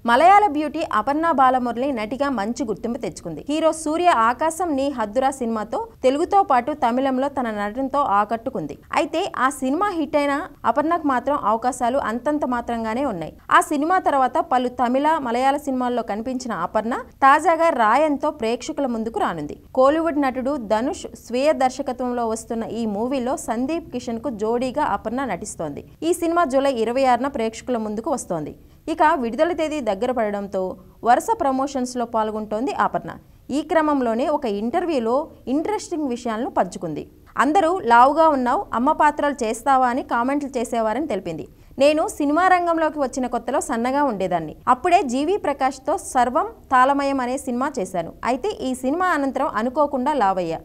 మలయాళ beauty Aparna Balamurali నటిగా మంచి గుర్తింపు తెచ్చుకుంది. హీరో సూర్య ఆకాశం నీ హద్దురా సినిమాతో తెలుగుతో పాటు తమిళంలో తన నటనతో ఆకట్టుకుంది. అయితే ఆ సినిమా హిట్ అయిన అపర్ణకు మాత్రం అవకాశాలు అంతంత మాత్రంగానే ఉన్నాయి. ఆ సినిమా తర్వాత పలు తమిళ, మలయాళ సినిమాల్లో కనిపించిన అపర్ణ తాజాగా రాయన్తో ప్రేక్షకుల ముందుకు రానుంది. కోలీవుడ్ నటుడు ధనుష్ స్వీయ దర్శకత్వంలో వస్తున్న ఈ మూవీలో సందీప్ కిషన్ కు జోడీగా అపర్ణ నటిస్తోంది. ఈ సినిమా జూలై 26న ప్రేక్షకుల ముందుకు వస్తోంది. ఇక విడుదల తేదీ దగ్గర పడడంతో వరుస ప్రమోషన్స్లో పాల్గొంటోంది అపర్ణ. ఈ క్రమంలోనే ఒక ఇంటర్వ్యూలో ఇంట్రెస్టింగ్ విషయాలను పంచుకుంది. అందరూ లావుగా ఉన్నావు, అమ్మ పాత్రలు చేస్తావా అని కామెంట్లు చేసేవారని తెలిపింది. నేను సినిమా రంగంలోకి వచ్చిన కొత్తలో సన్నగా ఉండేదాన్ని. అప్పుడే జీవి ప్రకాష్తో సర్వం తాళమయం అనే సినిమా చేశాను. అయితే ఈ సినిమా అనంతరం అనుకోకుండా లావయ్యా.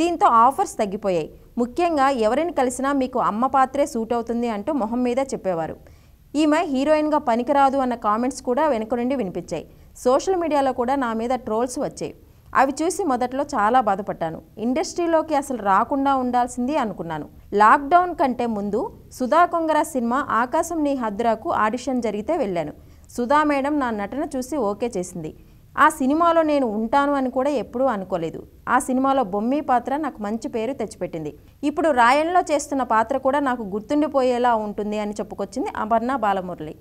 దీంతో ఆఫర్స్ తగ్గిపోయాయి. ముఖ్యంగా ఎవరిని కలిసినా మీకు అమ్మ పాత్రే సూట్ అవుతుంది అంటూ మొహం మీద చెప్పేవారు. ఈమె హీరోయిన్గా పనికిరాదు అన్న కామెంట్స్ కూడా వెనుక నుండి వినిపించాయి. సోషల్ మీడియాలో కూడా నా మీద ట్రోల్స్ వచ్చాయి. అవి చూసి మొదట్లో చాలా బాధపడ్డాను. ఇండస్ట్రీలోకి అసలు రాకుండా ఉండాల్సింది అనుకున్నాను. లాక్డౌన్ కంటే ముందు సుధా కొంగర సినిమా ఆకాశం నీ హద్దురాకు ఆడిషన్ జరిగితే వెళ్ళాను. సుధా మేడం నా నటన చూసి ఓకే చేసింది. ఆ సినిమాలో నేను ఉంటాను అని కూడా ఎప్పుడూ అనుకోలేదు. ఆ సినిమాలో బొమ్మీ పాత్ర నాకు మంచి పేరు తెచ్చిపెట్టింది. ఇప్పుడు రాయన్లో చేస్తున్న పాత్ర కూడా నాకు గుర్తుండిపోయేలా ఉంటుంది అని చెప్పుకొచ్చింది అపర్ణ బాలమురళి.